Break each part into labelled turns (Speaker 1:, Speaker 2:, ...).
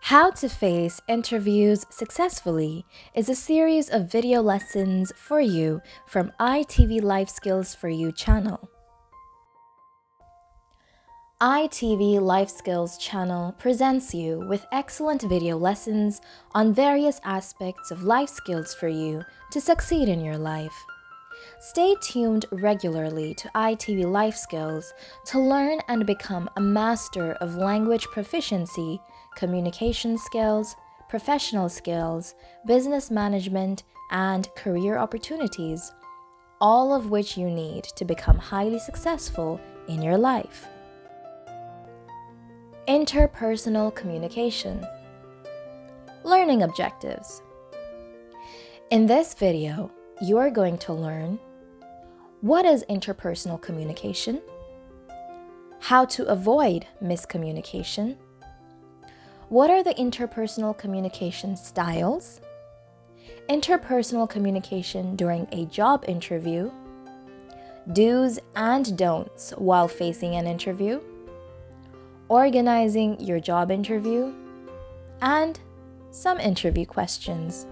Speaker 1: How to Face Interviews Successfully is a series of video lessons for you from ITV Life Skills for You channel. ITV Life Skills channel presents you with excellent video lessons on various aspects of life skills for you to succeed in your life. Stay tuned regularly to ITV Life Skills to learn and become a master of language proficiency, communication skills, professional skills, business management, and career opportunities, all of which you need to become highly successful in your life. Interpersonal communication. Learning objectives. In this video, you are going to learn what is interpersonal communication, how to avoid miscommunication, what are the interpersonal communication styles, interpersonal communication during a job interview, do's and don'ts while facing an interview, organizing your job interview, and some interview questions.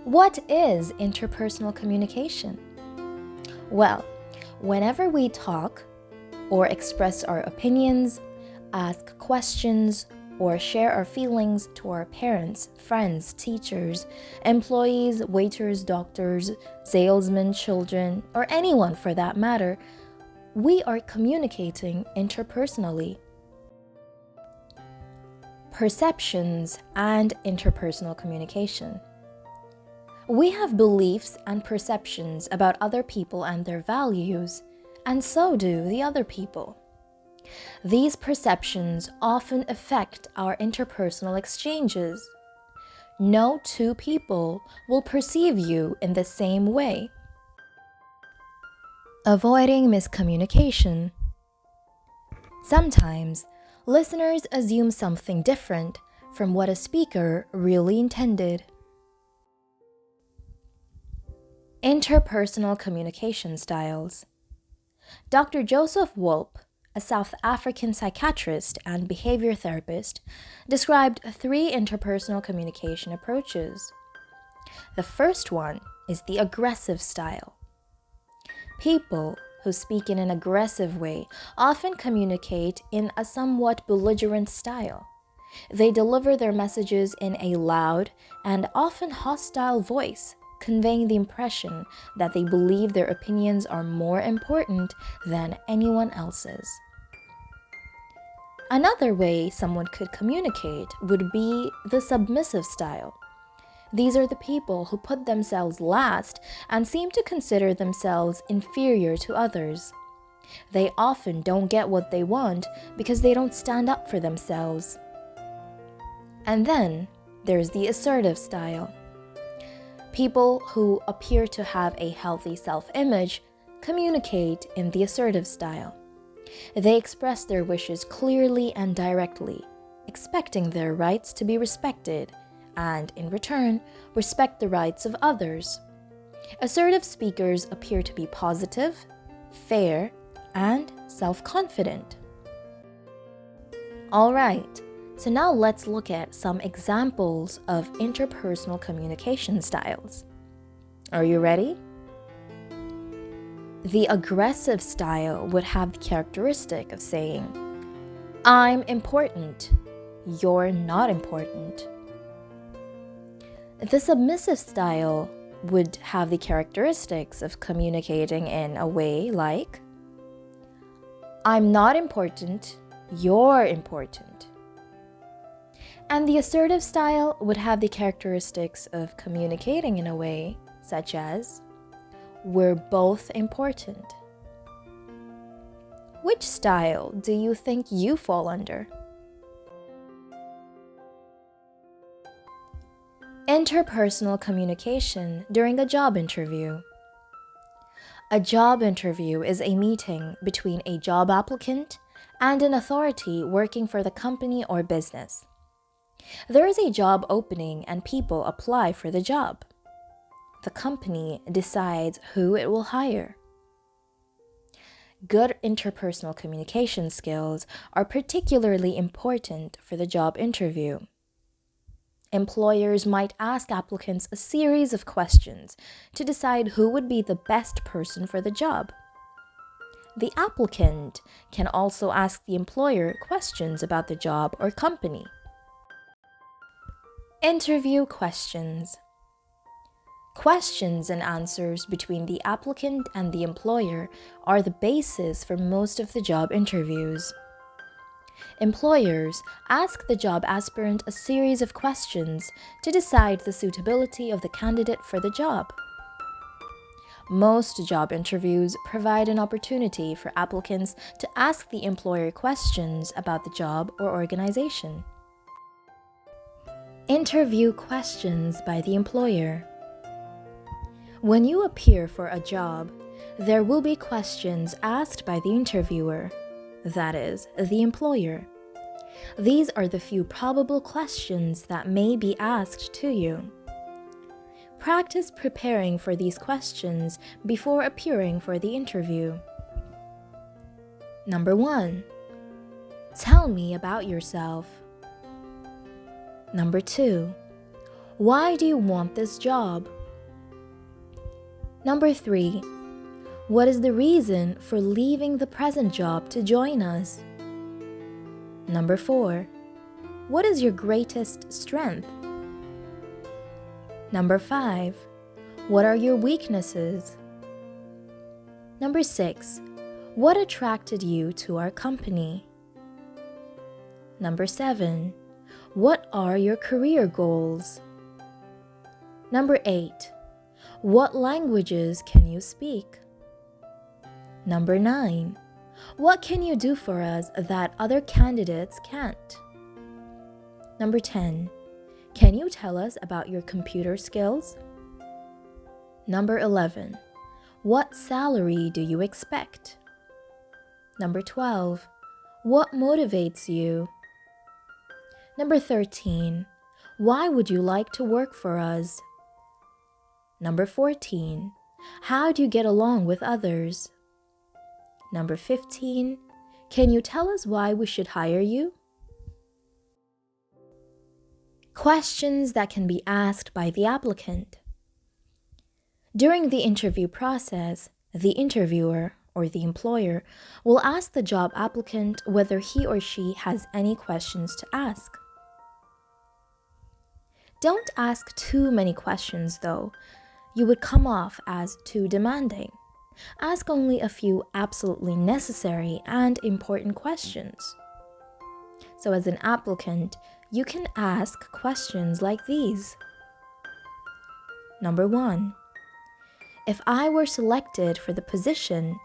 Speaker 1: What is interpersonal communication? Well, whenever we talk or express our opinions, ask questions, or share our feelings to our parents, friends, teachers, employees, waiters, doctors, salesmen, children, or anyone for that matter, we are communicating interpersonally. Perceptions and interpersonal communication. We have beliefs and perceptions about other people and their values, and so do the other people. These perceptions often affect our interpersonal exchanges. No two people will perceive you in the same way. Avoiding miscommunication. Sometimes, listeners assume something different from what a speaker really intended. Interpersonal communication styles. Dr. Joseph Wolpe, a South African psychiatrist and behavior therapist, described 3 interpersonal communication approaches. The first one is the aggressive style. People who speak in an aggressive way often communicate in a somewhat belligerent style. They deliver their messages in a loud and often hostile voice, conveying the impression that they believe their opinions are more important than anyone else's. Another way someone could communicate would be the submissive style. These are the people who put themselves last and seem to consider themselves inferior to others. They often don't get what they want because they don't stand up for themselves. And then there's the assertive style. People who appear to have a healthy self-image communicate in the assertive style. They express their wishes clearly and directly, expecting their rights to be respected, and in return, respect the rights of others. Assertive speakers appear to be positive, fair, and self-confident. All right. So now let's look at some examples of interpersonal communication styles. Are you ready? The aggressive style would have the characteristic of saying, "I'm important, you're not important." The submissive style would have the characteristics of communicating in a way like, "I'm not important, you're important." And the assertive style would have the characteristics of communicating in a way such as, "We're both important." Which style do you think you fall under? Interpersonal communication during a job interview. A job interview is a meeting between a job applicant and an authority working for the company or business. There is a job opening and people apply for the job. The company decides who it will hire. Good interpersonal communication skills are particularly important for the job interview. Employers might ask applicants a series of questions to decide who would be the best person for the job. The applicant can also ask the employer questions about the job or company. Interview questions. Questions and answers between the applicant and the employer are the basis for most of the job interviews. Employers ask the job aspirant a series of questions to decide the suitability of the candidate for the job. Most job interviews provide an opportunity for applicants to ask the employer questions about the job or organization. Interview questions by the employer. When you appear for a job, there will be questions asked by the interviewer, that is, the employer. These are the few probable questions that may be asked to you. Practice preparing for these questions before appearing for the interview. Number 1. Tell me about yourself. Number 2. Why do you want this job? Number 3. What is the reason for leaving the present job to join us? Number 4. What is your greatest strength? Number 5. What are your weaknesses? Number 6. What attracted you to our company? Number 7. What are your career goals? Number 8. What languages can you speak? Number 9. What can you do for us that other candidates can't? Number 10. Can you tell us about your computer skills? Number 11. What salary do you expect? Number 12. What motivates you? Number 13. Why would you like to work for us? Number 14. How do you get along with others? Number 15. Can you tell us why we should hire you? Questions that can be asked by the applicant. During the interview process, the interviewer or the employer will ask the job applicant whether he or she has any questions to ask. Don't ask too many questions though. You would come off as too demanding. Ask only a few absolutely necessary and important questions. So as an applicant, you can ask questions like these. Number 1. If I were selected for the position,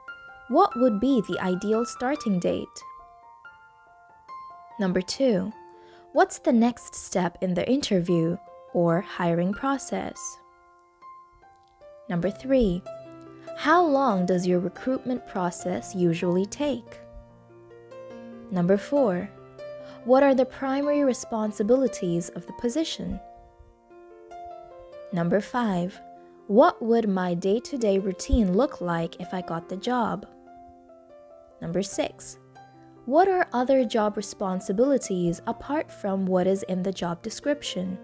Speaker 1: what would be the ideal starting date? Number 2. What's the next step in the interview or hiring process? Number 3. How long does your recruitment process usually take? Number 4. What are the primary responsibilities of the position? Number 5. What would my day-to-day routine look like if I got the job? Number 6. What are other job responsibilities apart from what is in the job description?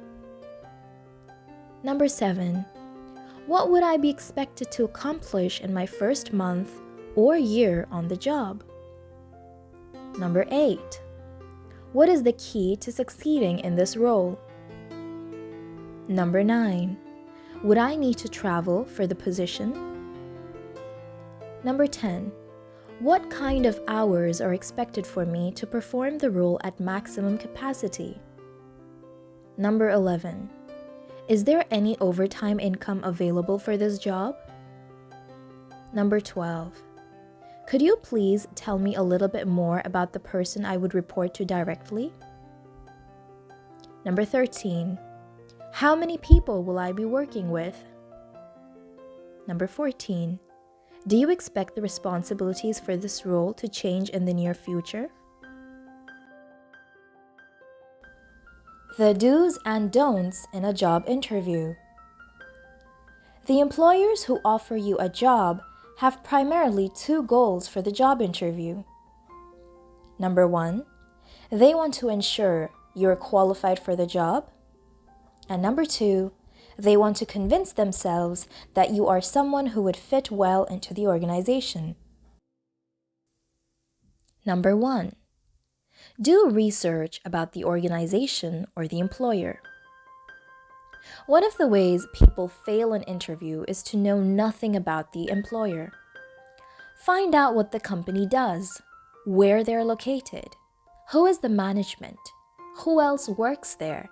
Speaker 1: Number 7. What would I be expected to accomplish in my first month or year on the job? Number 8. What is the key to succeeding in this role? Number 9. Would I need to travel for the position? Number 10. What kind of hours are expected for me to perform the role at maximum capacity? Number 11. Is there any overtime income available for this job? Number 12. Could you please tell me a little bit more about the person I would report to directly? Number 13. How many people will I be working with? Number 14. Do you expect the responsibilities for this role to change in the near future? The do's and don'ts in a job interview. The employers who offer you a job have primarily two goals for the job interview. Number one, they want to ensure you're qualified for the job. And number two, they want to convince themselves that you are someone who would fit well into the organization. Number one, do research about the organization or the employer. One of the ways people fail an interview is to know nothing about the employer. Find out what the company does, where they're located, who is the management, who else works there,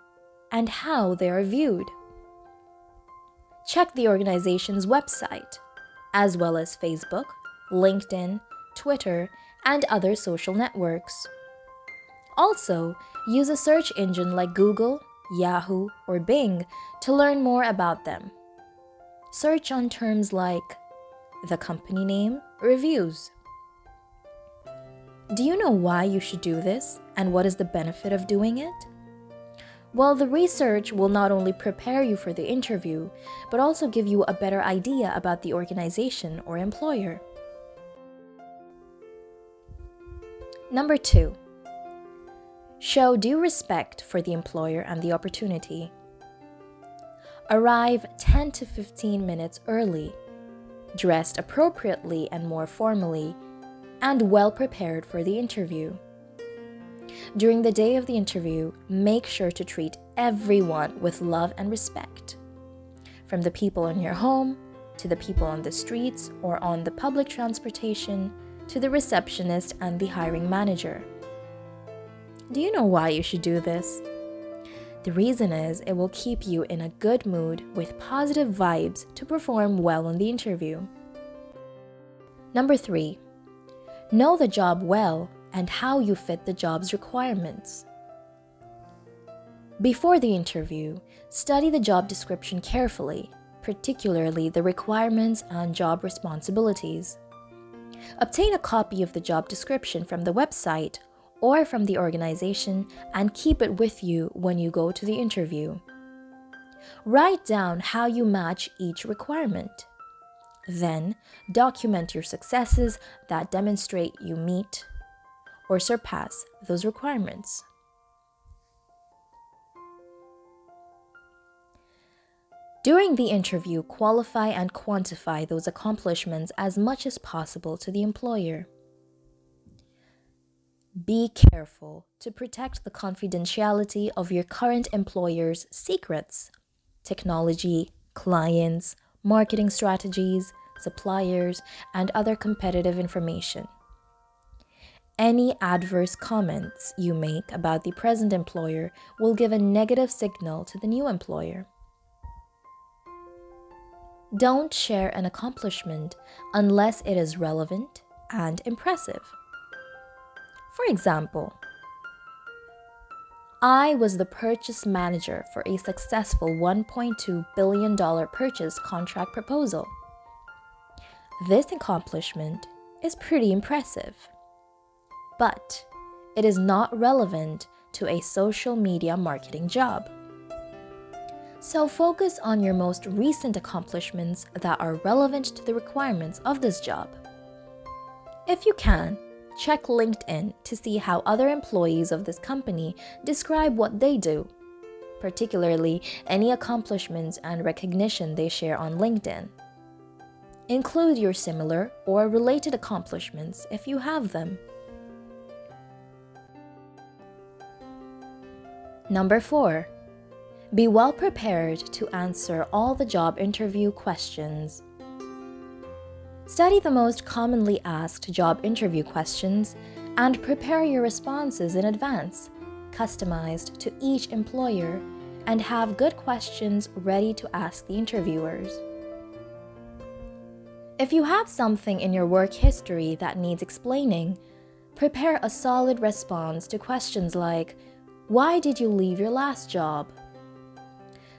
Speaker 1: and how they are viewed. Check the organization's website, as well as Facebook, LinkedIn, Twitter, and other social networks. Also, use a search engine like Google, Yahoo, or Bing to learn more about them. Search on terms like the company name, reviews. Do you know why you should do this and what is the benefit of doing it? Well, the research will not only prepare you for the interview, but also give you a better idea about the organization or employer. Number two, show due respect for the employer and the opportunity. Arrive 10 to 15 minutes early, dressed appropriately and more formally, and well prepared for the interview. During the day of the interview, make sure to treat everyone with love and respect. From the people in your home, to the people on the streets or on the public transportation, to the receptionist and the hiring manager. Do you know why you should do this? The reason is it will keep you in a good mood with positive vibes to perform well in the interview. Number three, know the job well and how you fit the job's requirements. Before the interview, study the job description carefully, particularly the requirements and job responsibilities. Obtain a copy of the job description from the website or from the organization and keep it with you when you go to the interview. Write down how you match each requirement. Then, document your successes that demonstrate you meet or surpass those requirements. During the interview, qualify and quantify those accomplishments as much as possible to the employer. Be careful to protect the confidentiality of your current employer's secrets, technology, clients, marketing strategies, suppliers, and other competitive information. Any adverse comments you make about the present employer will give a negative signal to the new employer. Don't share an accomplishment unless it is relevant and impressive. For example, I was the purchase manager for a successful $1.2 billion purchase contract proposal. This accomplishment is pretty impressive, but it is not relevant to a social media marketing job. So focus on your most recent accomplishments that are relevant to the requirements of this job. If you can, check LinkedIn to see how other employees of this company describe what they do, particularly any accomplishments and recognition they share on LinkedIn. Include your similar or related accomplishments if you have them. Number 4. Be well prepared to answer all the job interview questions. Study the most commonly asked job interview questions and prepare your responses in advance, customized to each employer, and have good questions ready to ask the interviewers. If you have something in your work history that needs explaining, prepare a solid response to questions like, "Why did you leave your last job?"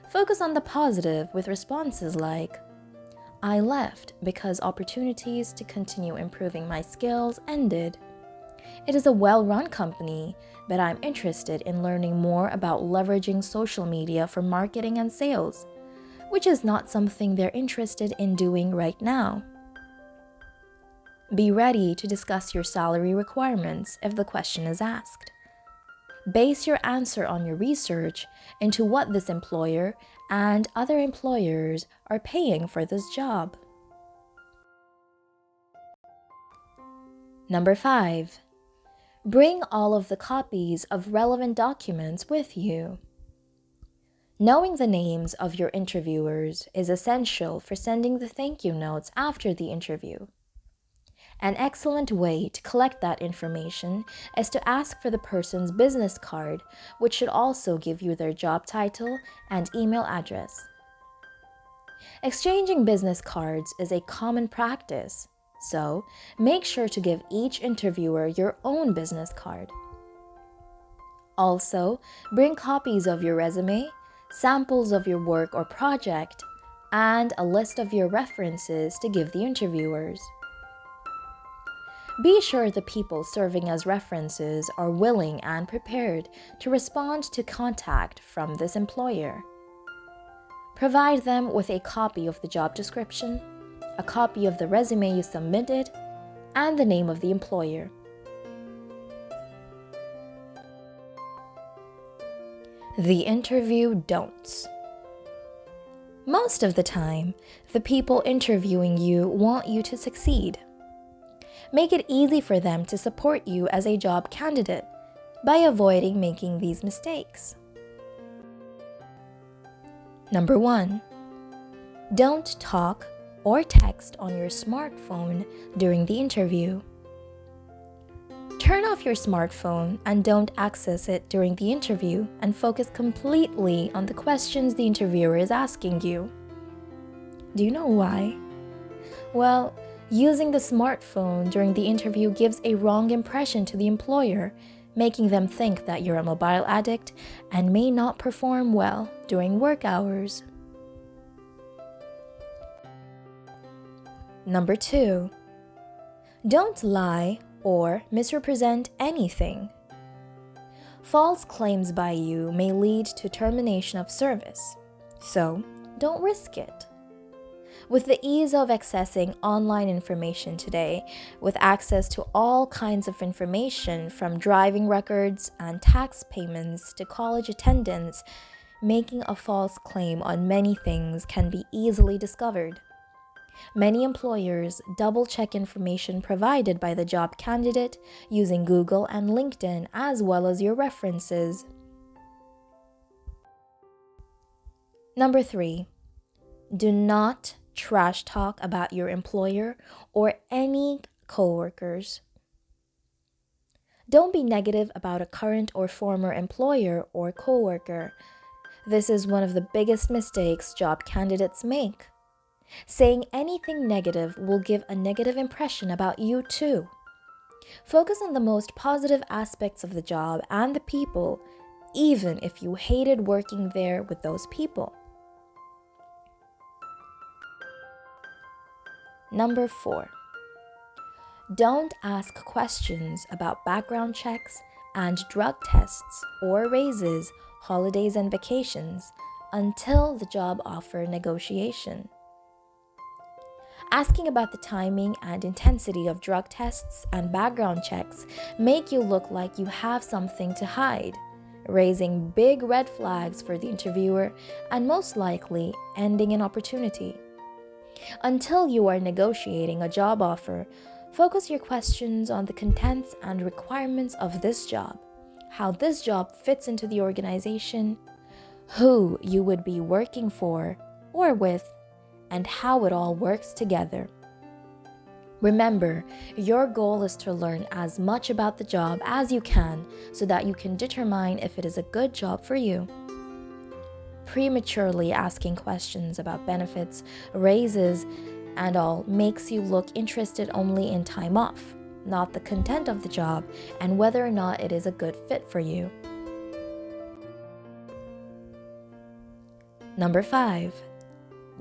Speaker 1: Focus on the positive with responses like, "I left because opportunities to continue improving my skills ended. It is a well-run company, but I'm interested in learning more about leveraging social media for marketing and sales, which is not something they're interested in doing right now." Be ready to discuss your salary requirements if the question is asked. Base your answer on your research into what this employer and other employers are paying for this job. Number 5. Bring all of the copies of relevant documents with you. Knowing the names of your interviewers is essential for sending the thank you notes after the interview. An excellent way to collect that information is to ask for the person's business card, which should also give you their job title and email address. Exchanging business cards is a common practice, so make sure to give each interviewer your own business card. Also, bring copies of your resume, samples of your work or project, and a list of your references to give the interviewers. Be sure the people serving as references are willing and prepared to respond to contact from this employer. Provide them with a copy of the job description, a copy of the resume you submitted, and the name of the employer. The interview don'ts. Most of the time, the people interviewing you want you to succeed. Make it easy for them to support you as a job candidate by avoiding making these mistakes. Number 1. Don't talk or text on your smartphone during the interview. Turn off your smartphone and don't access it during the interview and focus completely on the questions the interviewer is asking you. Do you know why? Well, using the smartphone during the interview gives a wrong impression to the employer, making them think that you're a mobile addict and may not perform well during work hours. Number 2. Don't lie or misrepresent anything. False claims by you may lead to termination of service, so don't risk it. With the ease of accessing online information today, with access to all kinds of information from driving records and tax payments to college attendance, making a false claim on many things can be easily discovered. Many employers double-check information provided by the job candidate using Google and LinkedIn as well as your references. Number 3. Do not trash talk about your employer or any coworkers. Don't be negative about a current or former employer or coworker. This is one of the biggest mistakes job candidates make. Saying anything negative will give a negative impression about you too. Focus on the most positive aspects of the job and the people, even if you hated working there with those people. Number 4. Don't ask questions about background checks and drug tests or raises, holidays and vacations until the job offer negotiation. Asking about the timing and intensity of drug tests and background checks make you look like you have something to hide, raising big red flags for the interviewer and most likely ending an opportunity. Until you are negotiating a job offer, focus your questions on the contents and requirements of this job, how this job fits into the organization, who you would be working for or with, and how it all works together. Remember, your goal is to learn as much about the job as you can so that you can determine if it is a good job for you. Prematurely asking questions about benefits, raises, and all makes you look interested only in time off, not the content of the job and whether or not it is a good fit for you. Number 5.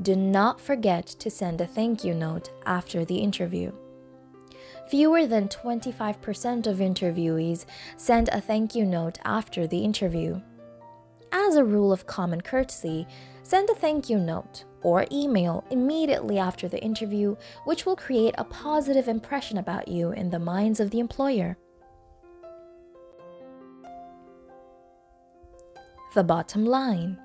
Speaker 1: Do not forget to send a thank you note after the interview. Fewer than 25% of interviewees send a thank you note after the interview. As a rule of common courtesy, Send a thank you note or email immediately after the interview, which will create a positive impression about you in the minds of the employer. The bottom line.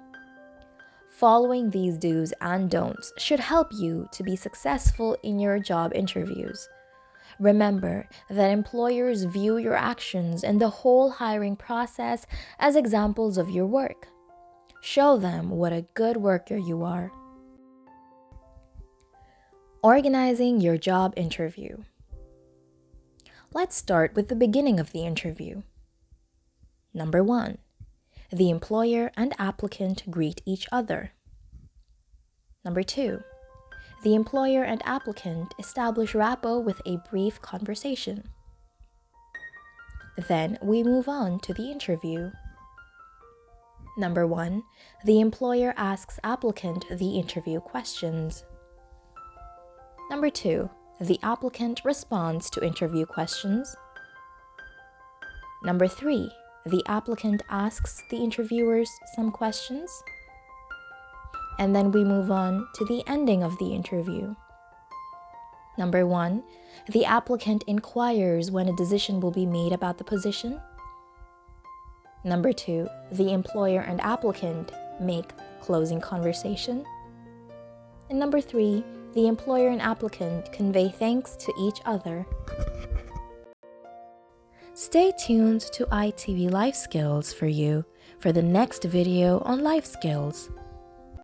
Speaker 1: Following these do's and don'ts should help you to be successful in your job interviews. Remember that employers view your actions and the whole hiring process as examples of your work. Show them what a good worker you are. Organizing your job interview. Let's start with the beginning of the interview. Number 1. The employer and applicant greet each other. Number 2. The employer and applicant establish rapport with a brief conversation. Then we move on to the interview. Number 1. The employer asks applicant the interview questions. Number 2. The applicant responds to interview questions. Number 3. The applicant asks the interviewers some questions. And then we move on to the ending of the interview. Number 1. The applicant inquires when a decision will be made about the position. Number 2. The employer and applicant make closing conversation. And number 3. The employer and applicant convey thanks to each other. Stay tuned to ITV Life Skills for the next video on life skills.